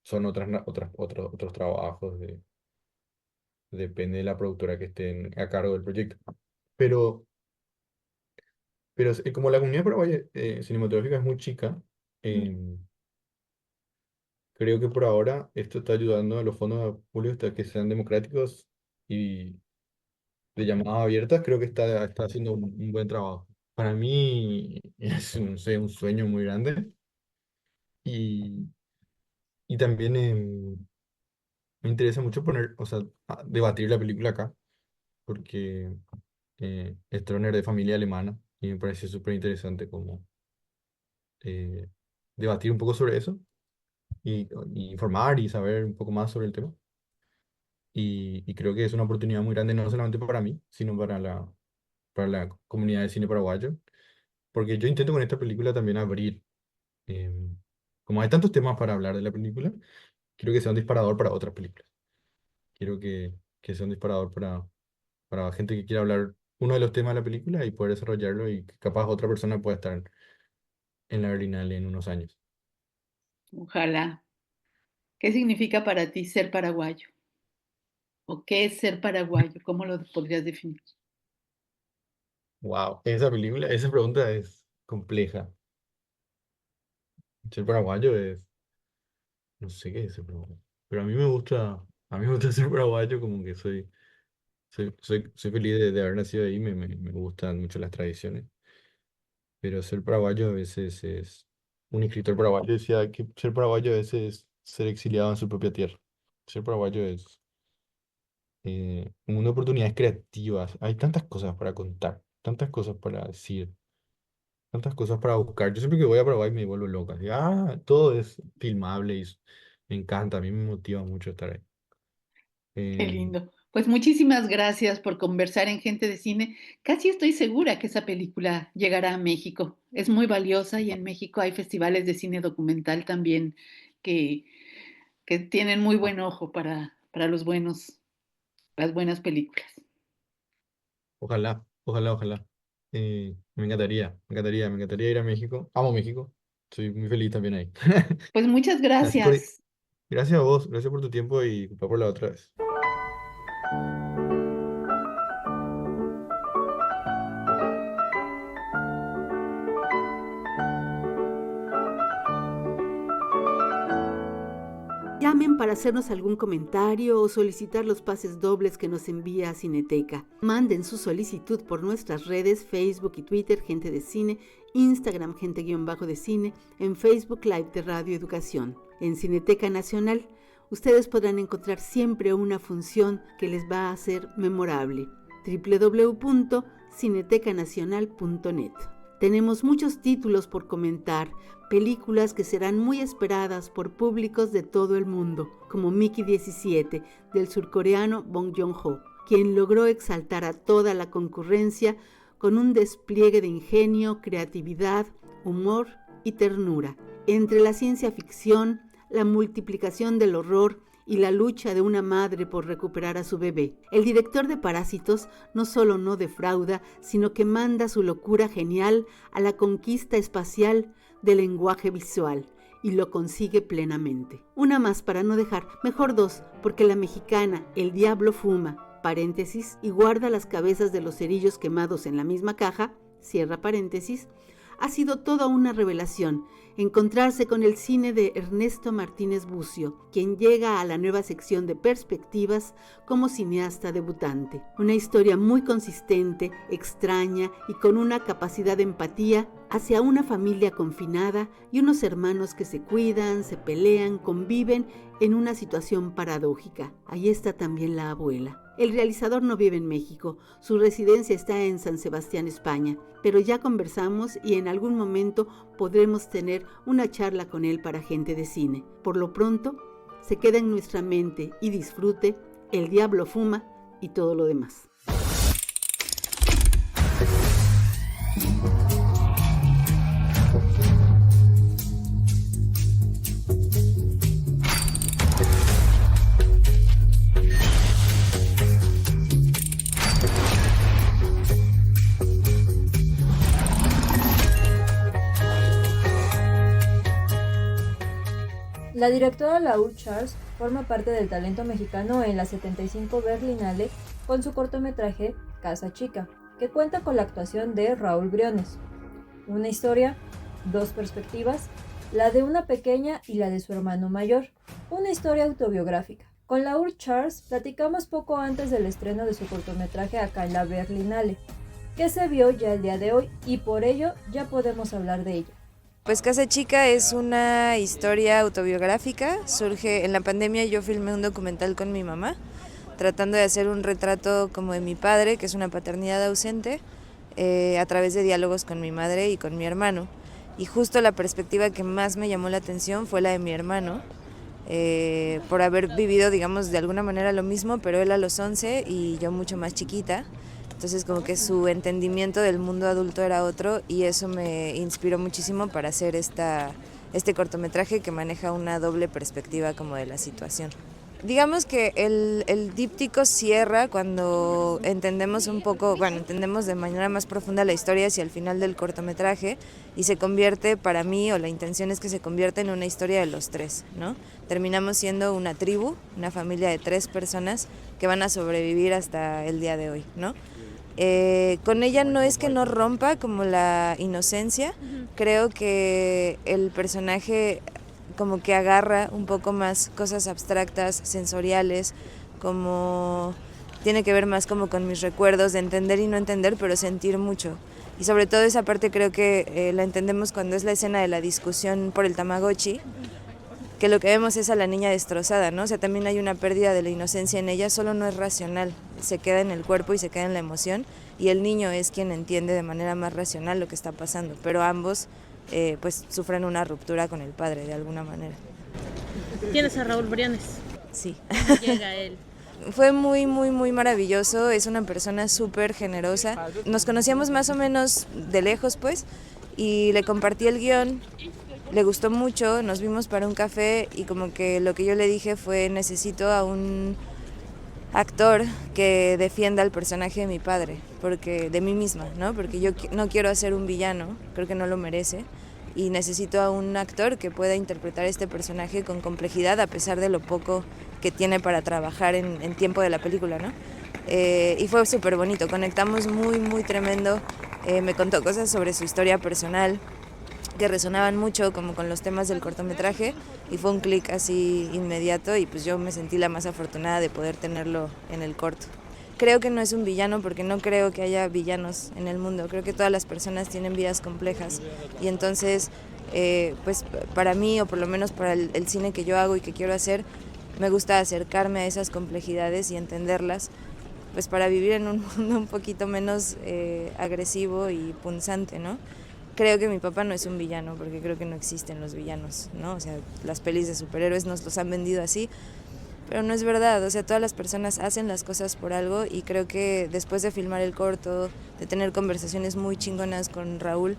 son otros trabajos, depende de la productora que estén a cargo del proyecto. Pero, pero como la comunidad paraguaya cinematográfica es muy chica, eh, creo que por ahora esto está ayudando a los fondos públicos a que sean democráticos y de llamadas abiertas, creo que está haciendo un buen trabajo. Para mí es no sé, un sueño muy grande y, y también me interesa mucho o sea, debatir la película acá, porque Stroner de familia alemana y me parece súper interesante como eh, debatir un poco sobre eso y informar y saber un poco más sobre el tema. Y creo que es una oportunidad muy grande, no solamente para mí, sino para la comunidad de cine paraguayo, porque yo intento con esta película también abrir, como hay tantos temas para hablar de la película, quiero que sea un disparador para otras películas. Quiero que sea un disparador para gente que quiera hablar uno de los temas de la película y poder desarrollarlo y que capaz otra persona pueda estar en la Berlinale en unos años. Ojalá. ¿Qué significa para ti ser paraguayo? ¿O qué es ser paraguayo? ¿Cómo lo podrías definir? Wow, esa pregunta es compleja. Ser paraguayo no sé qué es ser paraguayo, pero a mí me gusta ser paraguayo como que soy feliz de haber nacido ahí, me gustan mucho las tradiciones, pero ser paraguayo a veces un escritor paraguayo decía que ser paraguayo a veces es ser exiliado en su propia tierra. Ser paraguayo es un mundo de oportunidades creativas. Hay tantas cosas para contar, tantas cosas para decir, tantas cosas para buscar. Yo siempre que voy a Paraguay me vuelvo loca. Así, todo es filmable me encanta, a mí me motiva mucho estar ahí. Qué Em, lindo. Pues muchísimas gracias por conversar en Gente de Cine. Casi estoy segura que esa película llegará a México. Es muy valiosa y en México hay festivales de cine documental también que, que tienen muy buen ojo para las buenas películas. Ojalá, ojalá, ojalá. Me encantaría ir a México. Amo México. Soy muy feliz también ahí. Pues muchas Así por, gracias. gracias a vos, gracias por tu tiempo y disculpa por la otra vez. Llamen para hacernos algún comentario o solicitar los pases dobles que nos envía a Cineteca. Manden su solicitud por nuestras redes, Facebook y Twitter, Gente de Cine, Instagram, Gente-de Cine, en Facebook Live de Radio Educación. En Cineteca Nacional, ustedes podrán encontrar siempre una función que les va a hacer memorable. www.cinetecanacional.net. Tenemos muchos títulos por comentar, películas que serán muy esperadas por públicos de todo el mundo, como Mickey 17, del surcoreano Bong Joon-ho, quien logró exaltar a toda la concurrencia con un despliegue de ingenio, creatividad, humor y ternura. Entre la ciencia ficción, la multiplicación del horror y la lucha de una madre por recuperar a su bebé. El director de Parásitos no solo no defrauda, sino que manda su locura genial a la conquista espacial del lenguaje visual y lo consigue plenamente. Una más para no dejar, mejor dos, porque la mexicana El Diablo Fuma, paréntesis, y guarda las cabezas de los cerillos quemados en la misma caja, cierra paréntesis, ha sido toda una revelación encontrarse con el cine de Ernesto Martínez Bucio, quien llega a la nueva sección de Perspectivas como cineasta debutante. Una historia muy consistente, extraña y con una capacidad de empatía hacia una familia confinada y unos hermanos que se cuidan, se pelean, conviven en una situación paradójica. Ahí está también la abuela. El realizador no vive en México, su residencia está en San Sebastián, España, pero ya conversamos y en algún momento podremos tener una charla con él para Gente de Cine. Por lo pronto, se queda en nuestra mente y disfrute El Diablo Fuma y todo lo demás. La directora Laure Charles forma parte del talento mexicano en la 75 Berlinale con su cortometraje Casa Chica, que cuenta con la actuación de Raúl Briones. Una historia, dos perspectivas, la de una pequeña y la de su hermano mayor, una historia autobiográfica. Con Laure Charles platicamos poco antes del estreno de su cortometraje acá en la Berlinale, que se vio ya el día de hoy y por ello ya podemos hablar de ella. Pues Casa Chica es una historia autobiográfica, surge en la pandemia. Yo filmé un documental con mi mamá, tratando de hacer un retrato como de mi padre, que es una paternidad ausente, a través de diálogos con mi madre y con mi hermano. Y justo la perspectiva que más me llamó la atención fue la de mi hermano, por haber vivido, digamos, de alguna manera lo mismo, pero él a los 11 y yo mucho más chiquita. Entonces como que su entendimiento del mundo adulto era otro y eso me inspiró muchísimo para hacer este cortometraje que maneja una doble perspectiva como de la situación. Digamos que el díptico cierra cuando entendemos un poco, entendemos de manera más profunda la historia hacia el final del cortometraje y se convierte, para mí, o la intención es que se convierta en una historia de los tres, ¿no? Terminamos siendo una tribu, una familia de 3 personas que van a sobrevivir hasta el día de hoy, ¿no? Con ella no es que no rompa como la inocencia, creo que el personaje como que agarra un poco más cosas abstractas, sensoriales, como tiene que ver más como con mis recuerdos de entender y no entender, pero sentir mucho. Y sobre todo esa parte creo que la entendemos cuando es la escena de la discusión por el Tamagotchi, que lo que vemos es a la niña destrozada, ¿no? O sea, también hay una pérdida de la inocencia en ella, solo no es racional, se queda en el cuerpo y se queda en la emoción, y el niño es quien entiende de manera más racional lo que está pasando, pero ambos pues sufren una ruptura con el padre de alguna manera. ¿Tienes a Raúl Briones? Sí. ¿Cómo llega él? Fue muy, muy, muy maravilloso, es una persona súper generosa. Nos conocíamos más o menos de lejos, pues, y le compartí el guión, le gustó mucho, nos vimos para un café y como que lo que yo le dije fue: necesito a un actor que defienda al personaje de mi padre, porque de mí misma, ¿no? Porque yo no quiero hacer un villano, creo que no lo merece, y necesito a un actor que pueda interpretar este personaje con complejidad a pesar de lo poco que tiene para trabajar en tiempo de la película, ¿no? Y fue súper bonito, conectamos muy, muy tremendo, me contó cosas sobre su historia personal, que resonaban mucho como con los temas del cortometraje y fue un clic así inmediato y pues yo me sentí la más afortunada de poder tenerlo en el corto. Creo que no es un villano porque no creo que haya villanos en el mundo, creo que todas las personas tienen vidas complejas y entonces pues para mí o por lo menos para el cine que yo hago y que quiero hacer, me gusta acercarme a esas complejidades y entenderlas pues para vivir en un mundo un poquito menos agresivo y punzante, ¿no? Creo que mi papá no es un villano, porque creo que no existen los villanos, ¿no? O sea, las pelis de superhéroes nos los han vendido así, pero no es verdad, o sea, todas las personas hacen las cosas por algo y creo que después de filmar el corto, de tener conversaciones muy chingonas con Raúl,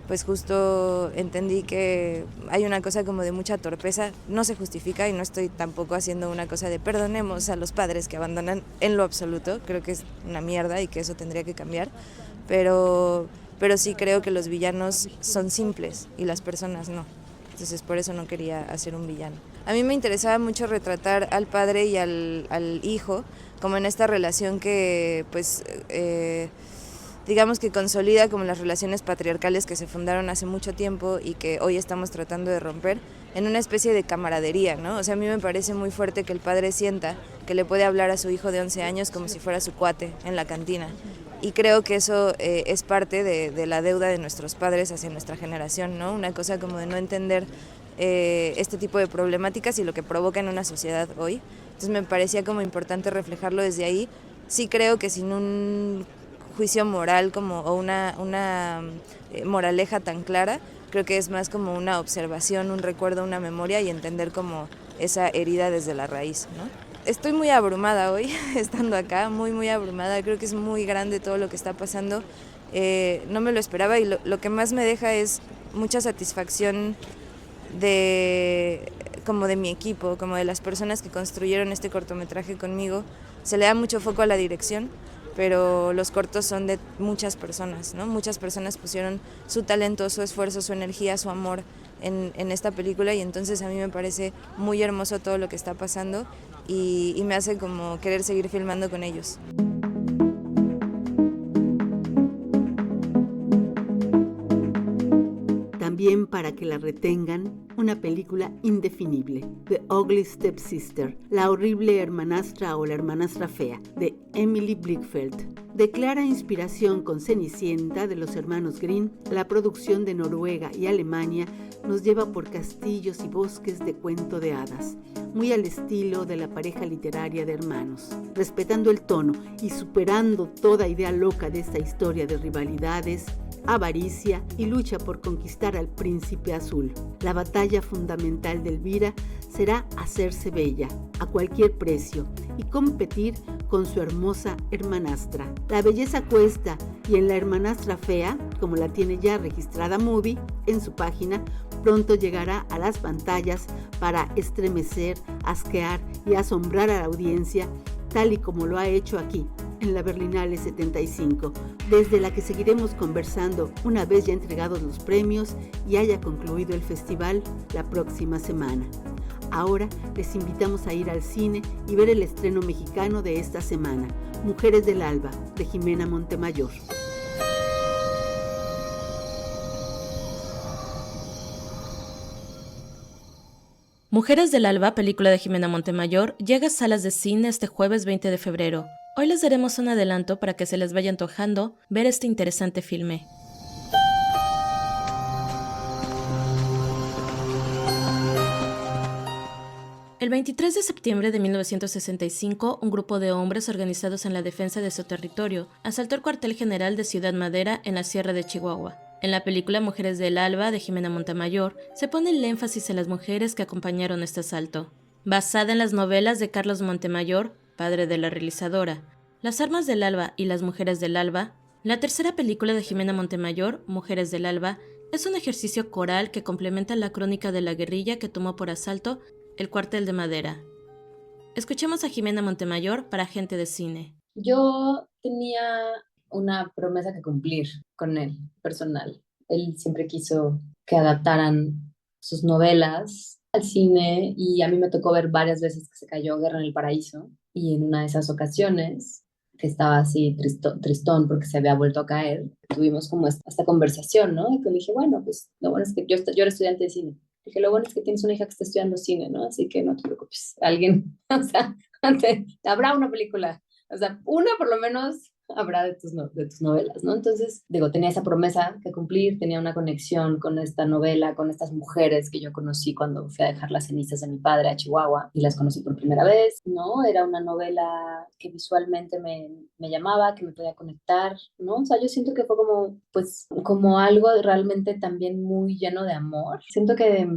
pues justo entendí que hay una cosa como de mucha torpeza, no se justifica y no estoy tampoco haciendo una cosa de perdonemos a los padres que abandonan en lo absoluto, creo que es una mierda y que eso tendría que cambiar, pero sí creo que los villanos son simples y las personas no, entonces por eso no quería hacer un villano. A mí me interesaba mucho retratar al padre y al hijo como en esta relación que pues digamos que consolida como las relaciones patriarcales que se fundaron hace mucho tiempo y que hoy estamos tratando de romper en una especie de camaradería, ¿no? O sea, a mí me parece muy fuerte que el padre sienta que le puede hablar a su hijo de 11 años como si fuera su cuate en la cantina. Y creo que eso es parte de la deuda de nuestros padres hacia nuestra generación, ¿no? Una cosa como de no entender este tipo de problemáticas y lo que provoca en una sociedad hoy. Entonces me parecía como importante reflejarlo desde ahí. Sí creo que sin un juicio moral como o una moraleja tan clara, creo que es más como una observación, un recuerdo, una memoria y entender como esa herida desde la raíz, ¿no? Estoy muy abrumada hoy estando acá, muy abrumada, creo que es muy grande todo lo que está pasando, no me lo esperaba y lo que más me deja es mucha satisfacción como de mi equipo, como de las personas que construyeron este cortometraje conmigo. Se le da mucho foco a la dirección, pero los cortos son de muchas personas, ¿no? Muchas personas pusieron su talento, su esfuerzo, su energía, su amor en esta película y entonces a mí me parece muy hermoso todo lo que está pasando y me hace como querer seguir filmando con ellos. También para que la retengan, una película indefinible, The Ugly Stepsister, La horrible hermanastra o la hermanastra fea, de Emily Blickfeld. De clara inspiración con Cenicienta de los hermanos Grimm, la producción de Noruega y Alemania nos lleva por castillos y bosques de cuento de hadas, muy al estilo de la pareja literaria de hermanos, respetando el tono y superando toda idea loca de esta historia de rivalidades, avaricia y lucha por conquistar al príncipe azul. La batalla fundamental de Elvira será hacerse bella a cualquier precio y competir con su hermosa hermanastra. La belleza cuesta y en la hermanastra fea, como la tiene ya registrada Movie en su página, pronto llegará a las pantallas para estremecer, asquear y asombrar a la audiencia, tal y como lo ha hecho aquí, en la Berlinale 75, desde la que seguiremos conversando una vez ya entregados los premios y haya concluido el festival la próxima semana. Ahora les invitamos a ir al cine y ver el estreno mexicano de esta semana, Mujeres del Alba, de Jimena Montemayor. Mujeres del Alba, película de Jimena Montemayor, llega a salas de cine este jueves 20 de febrero. Hoy les daremos un adelanto para que se les vaya antojando ver este interesante filme. El 23 de septiembre de 1965, un grupo de hombres organizados en la defensa de su territorio asaltó el cuartel general de Ciudad Madera en la Sierra de Chihuahua. En la película Mujeres del Alba, de Jimena Montemayor, se pone el énfasis en las mujeres que acompañaron este asalto. Basada en las novelas de Carlos Montemayor, padre de la realizadora, Las armas del alba y Las mujeres del alba, la tercera película de Jimena Montemayor, Mujeres del Alba, es un ejercicio coral que complementa la crónica de la guerrilla que tomó por asalto el cuartel de Madera. Escuchemos a Jimena Montemayor para Gente de Cine. Yo tenía una promesa que cumplir con él, personal. Él siempre quiso que adaptaran sus novelas al cine y a mí me tocó ver varias veces que se cayó Guerra en el Paraíso y en una de esas ocasiones que estaba así tristón porque se había vuelto a caer. Tuvimos como esta conversación, ¿no? Y que le dije, bueno, pues lo bueno es que yo era estudiante de cine. Dije, lo bueno es que tienes una hija que está estudiando cine, ¿no? Así que no te preocupes. Alguien, o sea, habrá una película. O sea, una por lo menos habrá de tus novelas, ¿no? Entonces, digo, tenía esa promesa que cumplir, tenía una conexión con esta novela, con estas mujeres que yo conocí cuando fui a dejar las cenizas de mi padre a Chihuahua y las conocí por primera vez, ¿no? Era una novela que visualmente me llamaba, que me podía conectar, ¿no? O sea, yo siento que fue como, pues, como algo realmente también muy lleno de amor. Siento que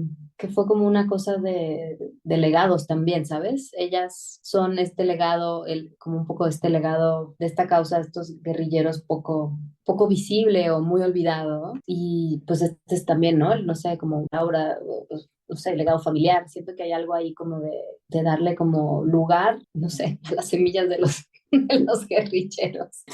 fue como una cosa de legados también, ¿sabes? Ellas son este legado, como un poco este legado de esta causa, estos guerrilleros poco visible o muy olvidado. Y pues este es también, ¿no? No sé, como aura, no sé, legado familiar. Siento que hay algo ahí como de darle como lugar, no sé, a las semillas de los guerrilleros.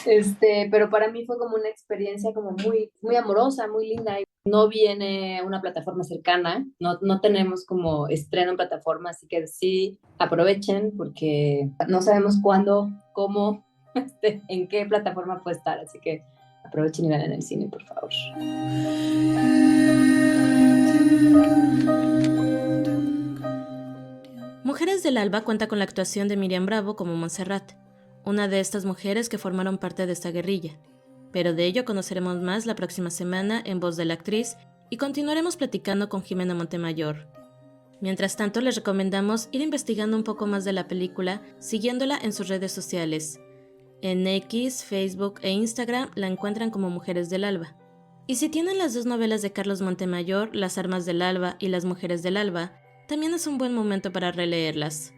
Pero para mí fue como una experiencia como muy, muy amorosa, muy linda. No viene una plataforma cercana, no tenemos como estreno en plataforma, así que sí aprovechen porque no sabemos cuándo, cómo, en qué plataforma puede estar, así que aprovechen y vean en el cine, por favor. Mujeres del Alba cuenta con la actuación de Miriam Bravo como Montserrat, una de estas mujeres que formaron parte de esta guerrilla. Pero de ello conoceremos más la próxima semana en voz de la actriz y continuaremos platicando con Jimena Montemayor. Mientras tanto, les recomendamos ir investigando un poco más de la película siguiéndola en sus redes sociales. En X, Facebook e Instagram la encuentran como Mujeres del Alba. Y si tienen las dos novelas de Carlos Montemayor, Las armas del alba y Las mujeres del alba, también es un buen momento para releerlas.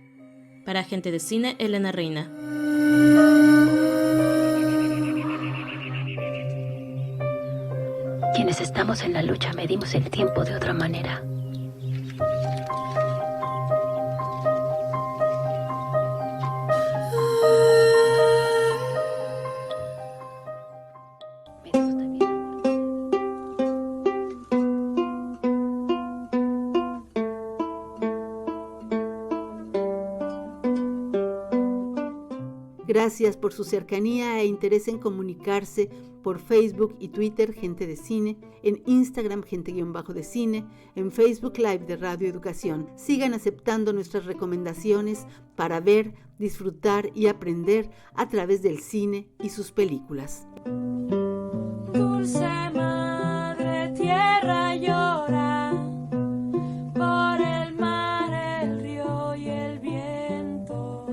Para Gente de Cine, Elena Reina. Quienes estamos en la lucha medimos el tiempo de otra manera. Gracias por su cercanía e interés en comunicarse por Facebook y Twitter Gente de Cine, en Instagram Gente-de Cine, en Facebook Live de Radio Educación. Sigan aceptando nuestras recomendaciones para ver, disfrutar y aprender a través del cine y sus películas. Dulce madre tierra llora por el mar, el río y el viento,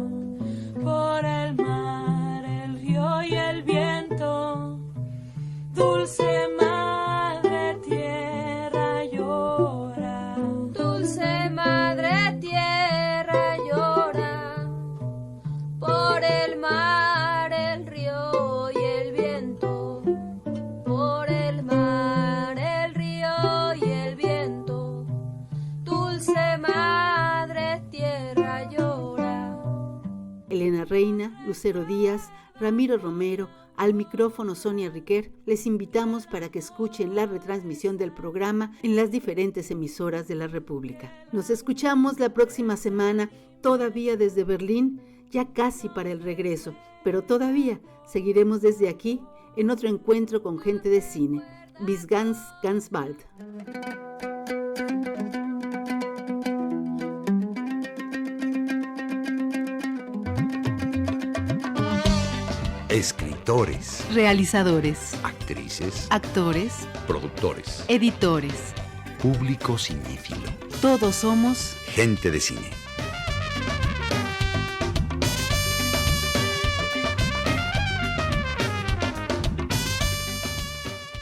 por el mar, el río y el viento. Dulce madre tierra llora, dulce madre tierra llora por el mar, el río y el viento, por el mar, el río y el viento. Dulce madre tierra llora. Elena Reina, Lucero Díaz, Ramiro Romero, al micrófono Sonia Riquer, les invitamos para que escuchen la retransmisión del programa en las diferentes emisoras de la República. Nos escuchamos la próxima semana, todavía desde Berlín, ya casi para el regreso, pero todavía seguiremos desde aquí en otro encuentro con Gente de Cine. Bis ganz bald. Escritores, Realizadores, actrices, actores, productores, editores, público cinéfilo. todos somos Gente de Cine.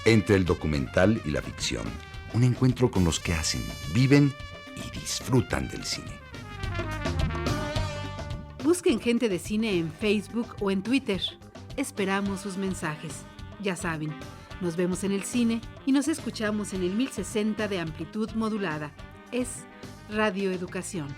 Entre el documental y la ficción, un encuentro con los que hacen, viven y disfrutan del cine. Busquen Gente de Cine en Facebook o en Twitter. Esperamos sus mensajes. Ya saben, nos vemos en el cine y nos escuchamos en el 1060 de amplitud modulada. Es Radio Educación.